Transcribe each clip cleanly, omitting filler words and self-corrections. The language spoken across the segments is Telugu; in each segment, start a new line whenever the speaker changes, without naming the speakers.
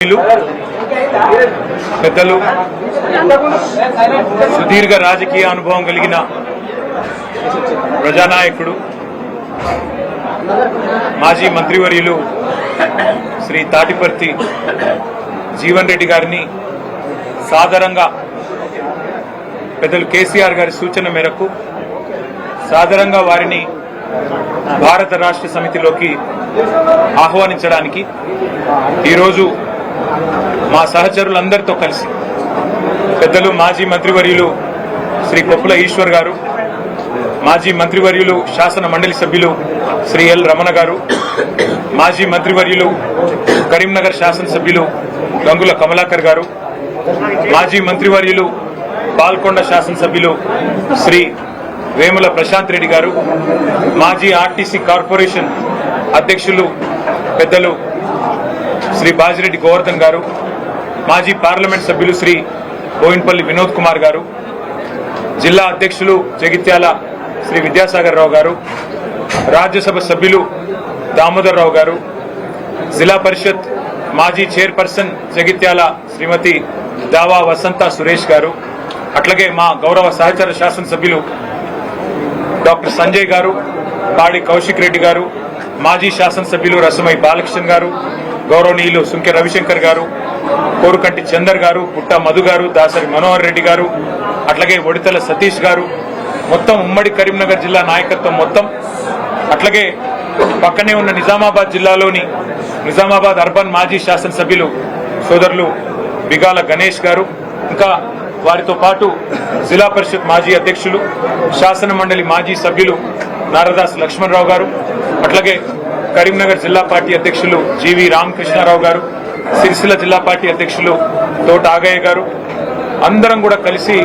పెద్దలు సుదీర్ఘ రాజకీయ అనుభవం కలిగిన ప్రజానాయకుడు మాజీ మంత్రివర్యులు శ్రీ తాటిపర్తి జీవన్ రెడ్డి గారిని సాదరంగా పెద్దలు కేసీఆర్ గారి సూచన మేరకు సాదరంగా వారిని భారత రాష్ట్ర సమితిలోకి ఆహ్వానించడానికి ఈరోజు మా సహచరులందరితో కలిసి పెద్దలు మాజీ మంత్రివర్యులు శ్రీ కొప్పుల ఈశ్వర్ గారు, మాజీ మంత్రివర్యులు శాసన మండలి సభ్యులు శ్రీ ఎల్ రమణ గారు, మాజీ మంత్రివర్యులు కరీంనగర్ శాసనసభ్యులు గంగుల కమలాకర్ గారు, మాజీ మంత్రివర్యులు పాల్కొండ శాసనసభ్యులు శ్రీ వేముల ప్రశాంత్ రెడ్డి గారు, మాజీ ఆర్టీసీ కార్పొరేషన్ అధ్యక్షులు పెద్దలు శ్రీ బాజిరెడ్డి గోవర్ధన్ గారు, మాజీ పార్లమెంట్ సభ్యులు శ్రీ బోయిన్పల్లి వినోద్ కుమార్ గారు, జిల్లా అధ్యక్షులు జగిత్యాల శ్రీ విద్యాసాగర్ రావు గారు, రాజ్యసభ సభ్యులు దామోదర్ రావు గారు, జిల్లా పరిషత్ మాజీ చైర్పర్సన్ జగిత్యాల శ్రీమతి దావా వసంత సురేష్ గారు, అట్లాగే మా గౌరవ సహచర శాసనసభ్యులు డాక్టర్ సంజయ్ గారు, పాడి కౌశిక్ రెడ్డి గారు, మాజీ శాసనసభ్యులు రసమై బాలకృష్ణ గారు, గౌరవనీయులు సుంకె రవిశంకర్ గారు, కోరుకంటి చందర్ గారు, పుట్ట మధు గారు, దాసరి మనోహర్ రెడ్డి గారు, అట్లాగే ఒడితల సతీష్ గారు, మొత్తం ఉమ్మడి కరీంనగర్ జిల్లా నాయకత్వం మొత్తం, అట్లాగే పక్కనే ఉన్న నిజామాబాద్ జిల్లాలోని నిజామాబాద్ అర్బన్ మాజీ శాసనసభ్యులు సోదరులు బిగాల గణేష్ గారు, ఇంకా వారితో పాటు జిల్లా పరిషత్ మాజీ అధ్యక్షులు శాసన మండలి మాజీ సభ్యులు నారదాస్ లక్ష్మణరావు గారు, అట్లాగే కరీంనగర్ జిల్లా పార్టీ అధ్యక్షులు జీవి రామకృష్ణారావు గారు, సిరిసిల్ల జిల్లా పార్టీ అధ్యక్షులు తోట ఆగయ్య గారు, అందరం కూడా కలిసి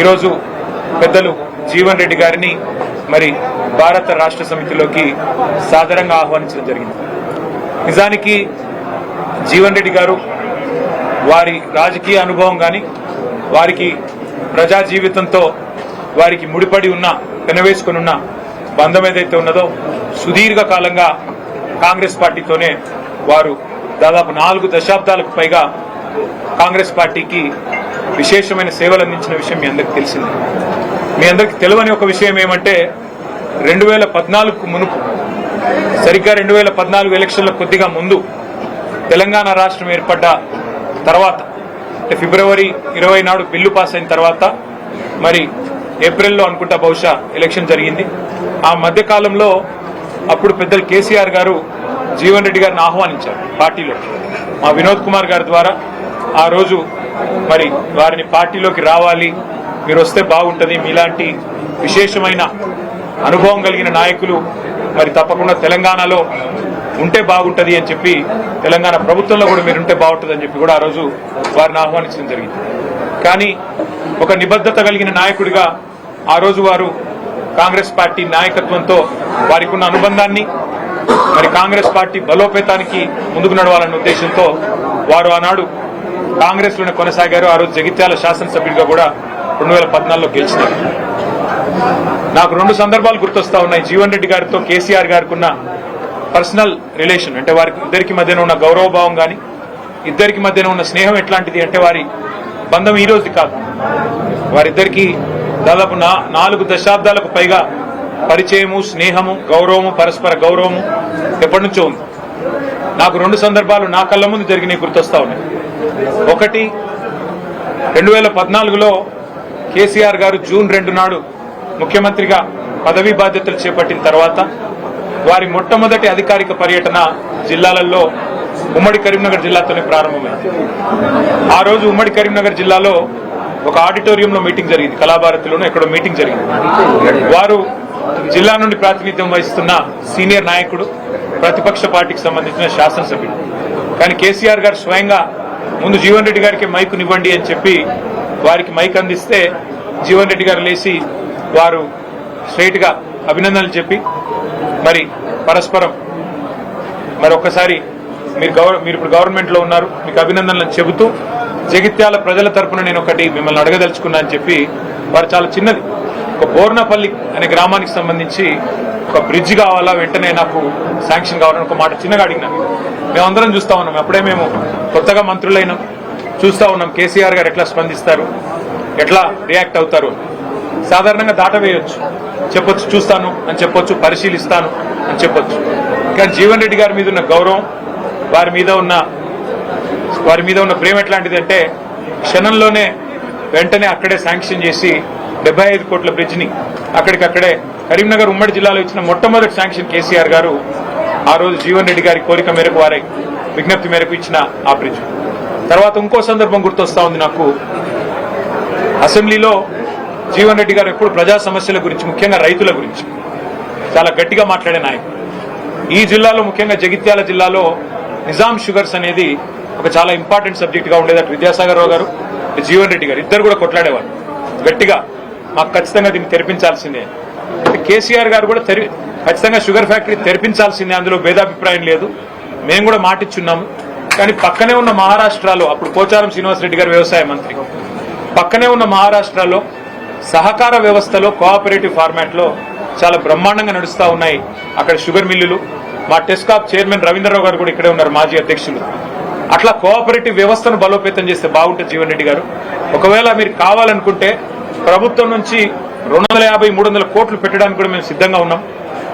ఈరోజు పెద్దలు జీవన్ రెడ్డి గారిని మరి భారత రాష్ట్ర సమితిలోకి సాదరంగా ఆహ్వానించడం జరిగింది. నిజానికి జీవన్ రెడ్డి గారు వారి రాజకీయ అనుభవం కానీ వారికి ప్రజా జీవితంతో వారికి ముడిపడి ఉన్న పెనవేసుకుని ఉన్న బంధం ఏదైతే ఉన్నదో సుదీర్ఘ కాలంగా కాంగ్రెస్ పార్టీతోనే వారు దాదాపు 4 దశాబ్దాలకు పైగా కాంగ్రెస్ పార్టీకి విశేషమైన సేవలు అందించిన విషయం మీ అందరికీ తెలిసింది. మీ అందరికీ తెలియని ఒక విషయం ఏమంటే 2014కు మునుపు సరిగ్గా 2014 ఎలక్షన్ల కొద్దిగా ముందు తెలంగాణ రాష్ట్రం ఏర్పడ్డ తర్వాత అంటే ఫిబ్రవరి 20 నాడు బిల్లు పాస్ అయిన తర్వాత మరి ఏప్రిల్లో అనుకుంటా బహుశా ఎలక్షన్ జరిగింది. ఆ మధ్య కాలంలో అప్పుడు పెద్దలు కేసీఆర్ గారు జీవన్ రెడ్డి గారిని ఆహ్వానించారు పార్టీలో మా వినోద్ కుమార్ గారి ద్వారా. ఆ రోజు మరి వారిని పార్టీలోకి రావాలి, మీరు వస్తే బాగుంటుంది, మీలాంటి విశేషమైన అనుభవం కలిగిన నాయకులు మరి తప్పకుండా తెలంగాణలో ఉంటే బాగుంటుంది అని చెప్పి, తెలంగాణ ప్రభుత్వంలో కూడా మీరుంటే బాగుంటుంది అని చెప్పి కూడా ఆ రోజు వారిని ఆహ్వానించడం జరిగింది. కానీ ఒక నిబద్ధత కలిగిన నాయకుడిగా ఆ రోజు వారు కాంగ్రెస్ పార్టీ నాయకత్వంతో వారికి ఉన్న అనుబంధాన్ని మరి కాంగ్రెస్ పార్టీ బలోపేతానికి ముందుకు నడవాలన్న ఉద్దేశంతో వారు ఆనాడు కాంగ్రెస్ లోనే కొనసాగారు. ఆ రోజు జగిత్యాల శాసనసభ్యుడిగా కూడా 2014లో గెలిచినారు. నాకు 2 సందర్భాలు గుర్తొస్తా ఉన్నాయి. జీవన్ రెడ్డి గారితో కేసీఆర్ గారికి ఉన్న పర్సనల్ రిలేషన్ అంటే వారికి ఇద్దరికి మధ్యన ఉన్న గౌరవభావం కానీ ఇద్దరికి మధ్యన ఉన్న స్నేహం ఎట్లాంటిది అంటే వారి బంధం ఈ రోజుది కాదు. వారిద్దరికి దాదాపు 4 దశాబ్దాలకు పైగా పరిచయము, స్నేహము, గౌరవము, పరస్పర గౌరవము ఎప్పటి నుంచో ఉంది. నాకు 2 సందర్భాలు నా కళ్ళ ముందు జరిగినాయి గుర్తొస్తా ఉన్నాయి. ఒకటి 2014లో కేసీఆర్ గారు జూన్ 2 నాడు ముఖ్యమంత్రిగా పదవీ బాధ్యతలు చేపట్టిన తర్వాత వారి మొట్టమొదటి అధికారిక పర్యటన జిల్లాలలో ఉమ్మడి కరీంనగర్ జిల్లాతోనే ప్రారంభమైంది. ఆ రోజు ఉమ్మడి కరీంనగర్ జిల్లాలో ఒక ఆడిటోరియంలో మీటింగ్ జరిగింది, కళాభారతిలోనూ ఎక్కడో మీటింగ్ జరిగింది. వారు జిల్లా నుండి ప్రాతినిధ్యం వహిస్తున్న సీనియర్ నాయకుడు, ప్రతిపక్ష పార్టీకి సంబంధించిన శాసనసభ్యుడు. కానీ కేసీఆర్ గారు స్వయంగా ముందు జీవన్ రెడ్డి గారికి మైకునివ్వండి అని చెప్పి వారికి మైక్ అందిస్తే జీవన్ రెడ్డి గారు లేచి వారు స్ట్రైట్ గా అభినందనలు చెప్పి మరి పరస్పరం మరి ఒక్కసారి మీరు ఇప్పుడు గవర్నమెంట్ లో ఉన్నారు, మీకు అభినందనలు చెబుతూ జగిత్యాల ప్రజల తరపున నేను ఒకటి మిమ్మల్ని అడగదలుచుకున్నా అని చెప్పి వారు చాలా చిన్నది ఒక బోర్నపల్లి అనే గ్రామానికి సంబంధించి ఒక బ్రిడ్జ్ కావాలా, వెంటనే నాకు శాంక్షన్ కావాలని ఒక మాట చిన్నగా అడిగినా. మేమందరం చూస్తా ఉన్నాం, అప్పుడే మేము కొత్తగా మంత్రులైనాం, చూస్తూ ఉన్నాం కేసీఆర్ గారు ఎట్లా స్పందిస్తారు, ఎట్లా రియాక్ట్ అవుతారు. సాధారణంగా దాటవేయొచ్చు, చెప్పొచ్చు చూస్తాను అని చెప్పొచ్చు, పరిశీలిస్తాను అని చెప్పొచ్చు. కానీ జీవన్ రెడ్డి గారి మీద ఉన్న గౌరవం, వారి మీద ఉన్న ప్రేమ ఎట్లాంటిది అంటే క్షణంలోనే వెంటనే అక్కడే శాంక్షన్ చేసి 75 కోట్ల బ్రిడ్జిని అక్కడికక్కడే కరీంనగర్ ఉమ్మడి జిల్లాలో ఇచ్చిన మొట్టమొదటి శాంక్షన్ కేసీఆర్ గారు ఆ రోజు జీవన్ రెడ్డి గారి కోరిక మేరకు, వారి విజ్ఞప్తి మేరకు ఇచ్చిన ఆ బ్రిడ్జ్. తర్వాత ఇంకో సందర్భం గుర్తొస్తా ఉంది నాకు. అసెంబ్లీలో జీవన్ రెడ్డి గారు ఎప్పుడు ప్రజా సమస్యల గురించి, ముఖ్యంగా రైతుల గురించి చాలా గట్టిగా మాట్లాడే నాయకుడు. ఈ జిల్లాలో, ముఖ్యంగా జగిత్యాల జిల్లాలో నిజాం షుగర్స్ అనేది ఒక చాలా ఇంపార్టెంట్ సబ్జెక్ట్ గా ఉండేది. అటు విద్యాసాగర్ రావు గారు, జీవన్ రెడ్డి గారు ఇద్దరు కూడా కొట్లాడేవారు గట్టిగా, మాకు ఖచ్చితంగా దీన్ని తెరిపించాల్సిందే. కేసీఆర్ గారు కూడా ఖచ్చితంగా షుగర్ ఫ్యాక్టరీ తెరిపించాల్సిందే, అందులో భేదాభిప్రాయం లేదు, మేము కూడా మాటిచ్చున్నాము. కానీ పక్కనే ఉన్న మహారాష్ట్రలో, అప్పుడు పోచారం శ్రీనివాసరెడ్డి గారు వ్యవసాయ మంత్రి, పక్కనే ఉన్న మహారాష్ట్రలో సహకార వ్యవస్థలో, కోఆపరేటివ్ ఫార్మాట్ లో చాలా బ్రహ్మాండంగా నడుస్తా ఉన్నాయి అక్కడ షుగర్ మిల్లులు. మా టెస్కాప్ చైర్మన్ రవీంద్రరావు గారు కూడా ఇక్కడే ఉన్నారు, మాజీ అధ్యక్షులు. అట్లా కోఆపరేటివ్ వ్యవస్థను బలోపేతం చేస్తే బాగుంటుంది జీవన్ రెడ్డి గారు. ఒకవేళ మీరు కావాలనుకుంటే ప్రభుత్వం నుంచి 250-300 కోట్లు పెట్టడానికి కూడా మేము సిద్ధంగా ఉన్నాం.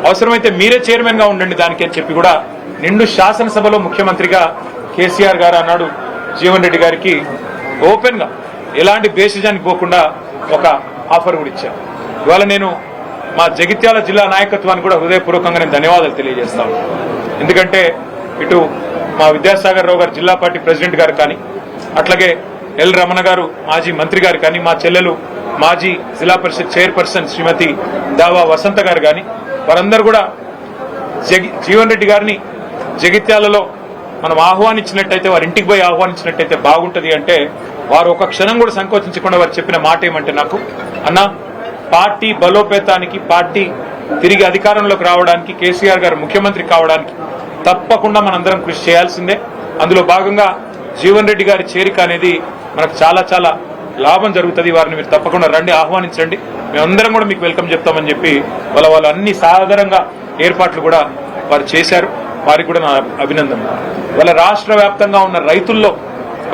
అవసరమైతే మీరే చైర్మన్ గా ఉండండి దానికి అని చెప్పి కూడా నిండు శాసనసభలో ముఖ్యమంత్రిగా కేసీఆర్ గారు అన్నాడు జీవన్ రెడ్డి గారికి ఓపెన్ గా, ఎలాంటి బేసిజానికి పోకుండా ఒక ఆఫర్ కూడా ఇచ్చారు. ఇవాళ నేను మా జగిత్యాల జిల్లా నాయకత్వానికి కూడా హృదయపూర్వకంగా నేను ధన్యవాదాలు తెలియజేస్తాను. ఎందుకంటే ఇటు మా విద్యాసాగర్ రావు గారు జిల్లా పార్టీ ప్రెసిడెంట్ గారు కానీ, అట్లాగే ఎల్ రమణ గారు మాజీ మంత్రి గారు కానీ, మా చెల్లెలు మాజీ జిల్లా పరిషత్ చైర్పర్సన్ శ్రీమతి దావా వసంత గారు కానీ, వారందరూ కూడా జీవన్ రెడ్డి గారిని జగిత్యాలలో మనం ఆహ్వానించినట్టయితే, వారి ఇంటికి పోయి ఆహ్వానించినట్టయితే బాగుంటది అంటే, వారు ఒక క్షణం కూడా సంకోచించకుండా వారు చెప్పిన మాట ఏమంటే, నాకు అన్న పార్టీ బలోపేతానికి, పార్టీ తిరిగి అధికారంలోకి రావడానికి, కేసీఆర్ గారు ముఖ్యమంత్రి కావడానికి తప్పకుండా మనందరం కృషి చేయాల్సిందే. అందులో భాగంగా జీవన్ రెడ్డి గారి చేరిక అనేది మనకు చాలా చాలా లాభం జరుగుతుంది. వారిని మీరు తప్పకుండా రండి, ఆహ్వానించండి, మేమందరం కూడా మీకు వెల్కమ్ చెప్తామని చెప్పి వాళ్ళు అన్ని సాధారణంగా ఏర్పాట్లు కూడా వారు చేశారు. వారికి కూడా నా అభినందనలు. వాళ్ళ రాష్ట్ర వ్యాప్తంగా ఉన్న రైతుల్లో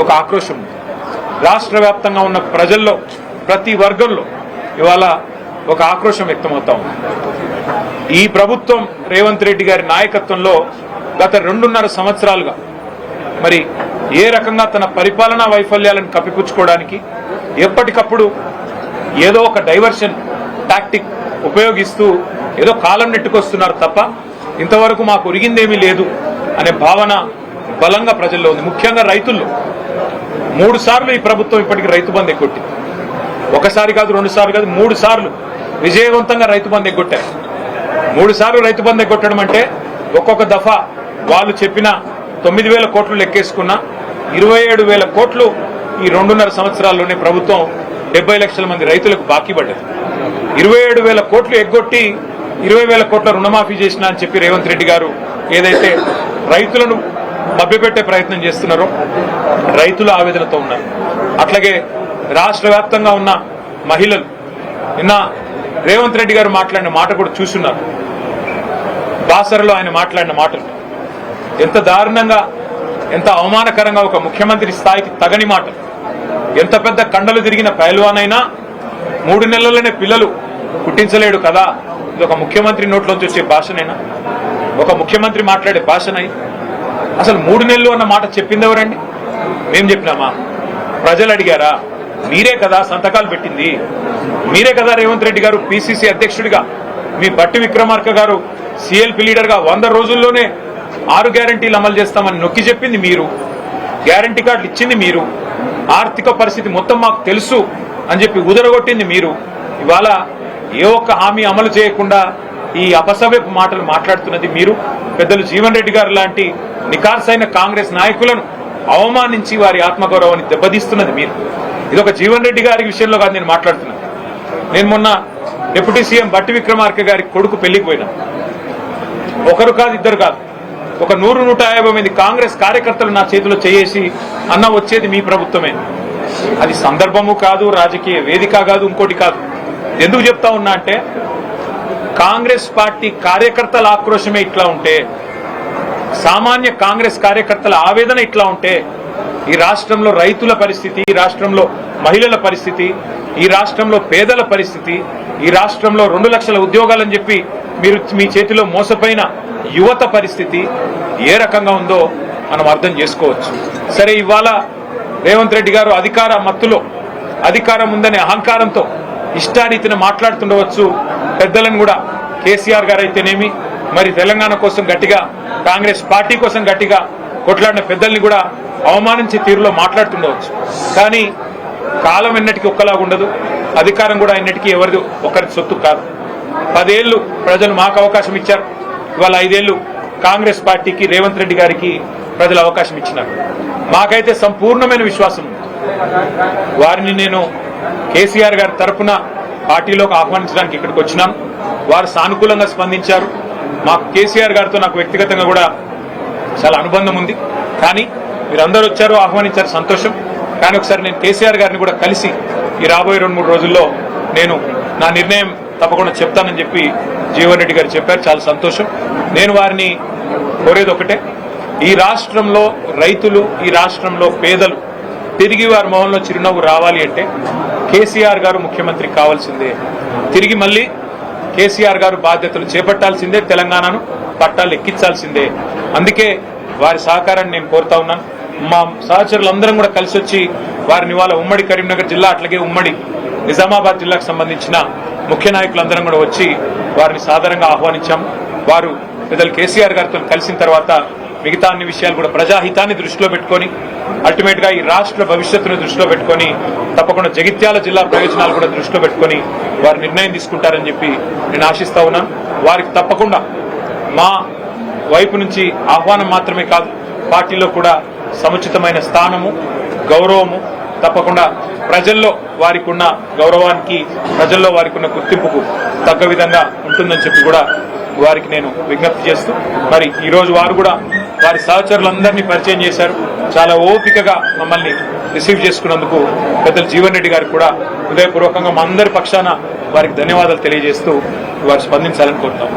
ఒక ఆక్రోశం ఉంది, రాష్ట్ర వ్యాప్తంగా ఉన్న ప్రజల్లో ప్రతి వర్గంలో ఇవాళ ఒక ఆక్రోశం వ్యక్తమవుతా ఉంది. ఈ ప్రభుత్వం రేవంత్ రెడ్డి గారి నాయకత్వంలో గత 2.5 సంవత్సరాలుగా మరి ఏ రకంగా తన పరిపాలనా వైఫల్యాలను కప్పిపుచ్చుకోవడానికి ఎప్పటికప్పుడు ఏదో ఒక డైవర్షన్ టాక్టిక్ ఉపయోగిస్తూ ఏదో కాలం నెట్టుకొస్తున్నారు తప్ప ఇంతవరకు మాకు ఒరిగిందేమీ లేదు అనే భావన బలంగా ప్రజల్లో ఉంది. ముఖ్యంగా రైతుల్లో 3 సార్లు ఈ ప్రభుత్వం ఇప్పటికీ రైతు బంధు ఎగ్గొట్టింది. ఒకసారి కాదు, 2 సార్లు కాదు, 3 సార్లు విజయవంతంగా రైతు బంధు ఎగ్గొట్టారు. 3 సార్లు రైతు బంధు ఎగ్గొట్టడం అంటే ఒక్కొక్క దఫా వాళ్ళు చెప్పిన 9,000 కోట్లు లెక్కేసుకున్న 27,000 కోట్లు ఈ 2.5 సంవత్సరాల్లోనే ప్రభుత్వం 70 లక్షల మంది రైతులకు బాకీ పడ్డది. 27,000 కోట్లు ఎగ్గొట్టి 20,000 కోట్ల రుణమాఫీ చేసిన అని చెప్పి రేవంత్ రెడ్డి గారు ఏదైతే రైతులను మభ్యపెట్టే ప్రయత్నం చేస్తున్నారో రైతుల ఆవేదనతో ఉన్నారు. అట్లాగే రాష్ట్ర వ్యాప్తంగా ఉన్న మహిళలు నిన్న రేవంత్ రెడ్డి గారు మాట్లాడిన మాట కూడా చూస్తున్నారు. బాసరలో ఆయన మాట్లాడిన మాటలు ఎంత దారుణంగా, ఎంత అవమానకరంగా, ఒక ముఖ్యమంత్రి స్థాయికి తగని మాట. ఎంత పెద్ద కండలు తిరిగిన పైల్వానైనా 3 నెలల్లోనే పిల్లలు పుట్టించలేడు కదా, ఇది ఒక ముఖ్యమంత్రి నోట్లోంచి వచ్చే భాషనైనా, ఒక ముఖ్యమంత్రి మాట్లాడే భాషనై? అసలు 3 నెలలు అన్న మాట చెప్పింది ఎవరండి? మేం చెప్పినామా? ప్రజలు అడిగారా? మీరే కదా సంతకాలు పెట్టింది, మీరే కదా రేవంత్ రెడ్డి గారు పిసిసి అధ్యక్షుడిగా, మీ బట్టి విక్రమార్క గారు సిఎల్పి లీడర్ గా 100 రోజుల్లోనే 6 గ్యారంటీలు అమలు చేస్తామని నొక్కి చెప్పింది మీరు, గ్యారంటీ కార్డులు ఇచ్చింది మీరు, ఆర్థిక పరిస్థితి మొత్తం మాకు తెలుసు అని చెప్పి ఉదరగొట్టింది మీరు. ఇవాళ ఏ ఒక్క హామీ అమలు చేయకుండా ఈ అపసవ్యపు మాటలు మాట్లాడుతున్నది మీరు. పెద్దలు జీవన్ రెడ్డి గారు లాంటి నికార్సైన కాంగ్రెస్ నాయకులను అవమానించి వారి ఆత్మగౌరవాన్ని దెబ్బతీస్తున్నది మీరు. ఇది ఒక జీవన్ రెడ్డి గారి విషయంలో కాదు నేను మాట్లాడుతున్నాను. నేను మొన్న డిప్యూటీ సీఎం బట్టి విక్రమార్క గారి కొడుకు పెళ్లికి పోయినా. ఒకరు కాదు, ఇద్దరు కాదు, ఒక 100-150 మంది కాంగ్రెస్ కార్యకర్తలు నా చేతిలో చేసి అన్న వచ్చేది మీ ప్రభుత్వమే. అది సందర్భము కాదు, రాజకీయ వేదిక కాదు, ఇంకోటి కాదు. ఎందుకు చెప్తా ఉన్నా అంటే కాంగ్రెస్ పార్టీ కార్యకర్తల ఆక్రోశమే ఇట్లా ఉంటే, సామాన్య కాంగ్రెస్ కార్యకర్తల ఆవేదన ఇట్లా ఉంటే, ఈ రాష్ట్రంలో రైతుల పరిస్థితి, ఈ రాష్ట్రంలో మహిళల పరిస్థితి, ఈ రాష్ట్రంలో పేదల పరిస్థితి, ఈ రాష్ట్రంలో 2 లక్షల ఉద్యోగాలని చెప్పి మీరు మీ చేతిలో మోసపోయిన యువత పరిస్థితి ఏ రకంగా ఉందో మనం అర్థం చేసుకోవచ్చు. సరే, ఇవాళ రేవంత్ రెడ్డి గారు అధికార మత్తులో, అధికారం ఉందనే అహంకారంతో ఇష్టారీతిన మాట్లాడుతుండవచ్చు. పెద్దలను కూడా కేసీఆర్ గారు అయితేనేమి, మరి తెలంగాణ కోసం గట్టిగా, కాంగ్రెస్ పార్టీ కోసం గట్టిగా కొట్లాడిన పెద్దల్ని కూడా అవమానించే తీరులో మాట్లాడుతుండవచ్చు. కానీ కాలం ఎన్నటికీ ఒక్కలాగా ఉండదు, అధికారం కూడా ఎన్నటికీ ఎవరిది ఒకరి సొత్తు కాదు. 10 ఏళ్లు ప్రజలు మాకు అవకాశం ఇచ్చారు. ఇవాళ 5 ఏళ్లు కాంగ్రెస్ పార్టీకి, రేవంత్ రెడ్డి గారికి ప్రజలు అవకాశం ఇచ్చినారు. మాకైతే సంపూర్ణమైన విశ్వాసం ఉంది. వారిని నేను కేసీఆర్ గారి తరఫున పార్టీలోకి ఆహ్వానించడానికి ఇక్కడికి వచ్చినాను. వారు సానుకూలంగా స్పందించారు. మాకు కేసీఆర్ గారితో నాకు వ్యక్తిగతంగా కూడా చాలా అనుబంధం ఉంది. కానీ మీరందరూ వచ్చారు, ఆహ్వానించారు, సంతోషం. కానీ ఒకసారి నేను కేసీఆర్ గారిని కూడా కలిసి ఈ రాబోయే 2-3 రోజుల్లో నేను నా నిర్ణయం తప్పకుండా చెప్తానని చెప్పి జీవన్ రెడ్డి గారు చెప్పారు. చాలా సంతోషం. నేను వారిని కోరేది ఒకటే, ఈ రాష్ట్రంలో రైతులు, ఈ రాష్ట్రంలో పేదలు తిరిగి వారి మొహంలో చిరునవ్వు రావాలి అంటే కేసీఆర్ గారు ముఖ్యమంత్రి కావాల్సిందే. తిరిగి మళ్ళీ కేసీఆర్ గారు బాధ్యతలు చేపట్టాల్సిందే, తెలంగాణను పట్టాలు ఎక్కించాల్సిందే. అందుకే వారి సహకారాన్ని నేను కోరుతా ఉన్నాను. మా సహచరులందరం కూడా కలిసి వచ్చి వారిని ఇవాళ ఉమ్మడి కరీంనగర్ జిల్లా, అట్లాగే ఉమ్మడి నిజామాబాద్ జిల్లాకు సంబంధించిన ముఖ్య నాయకులందరం కూడా వచ్చి వారిని సాదరంగా ఆహ్వానించాము. వారు పెద్దలు కేసీఆర్ గారితో కలిసిన తర్వాత మిగతా అన్ని విషయాలు కూడా ప్రజాహితాన్ని దృష్టిలో పెట్టుకొని, అల్టిమేట్ గా ఈ రాష్ట్ర భవిష్యత్తును దృష్టిలో పెట్టుకొని, తప్పకుండా జగిత్యాల జిల్లా ప్రయోజనాలు కూడా దృష్టిలో పెట్టుకొని వారు నిర్ణయం తీసుకుంటారని చెప్పి నేను ఆశిస్తా ఉన్నాను. వారికి తప్పకుండా మా వైపు నుంచి ఆహ్వానం మాత్రమే కాదు, పార్టీలో కూడా సముచితమైన స్థానము, గౌరవము తప్పకుండా ప్రజల్లో వారికి ఉన్న గౌరవానికి, ప్రజల్లో వారికి ఉన్న గుర్తింపుకు తగ్గ విధంగా ఉంటుందని చెప్పి కూడా వారికి నేను విజ్ఞప్తి చేస్తూ, మరి ఈ రోజు వారు కూడా వారి సహచరులందరినీ పరిచయం చేశారు. చాలా ఓపికగా మమ్మల్ని రిసీవ్ చేసుకున్నందుకు పెద్దలు జీవన్ రెడ్డి గారికి కూడా హృదయపూర్వకంగా మా అందరి పక్షాన వారికి ధన్యవాదాలు తెలియజేస్తూ వారు స్పందించాలని కోరుతాం.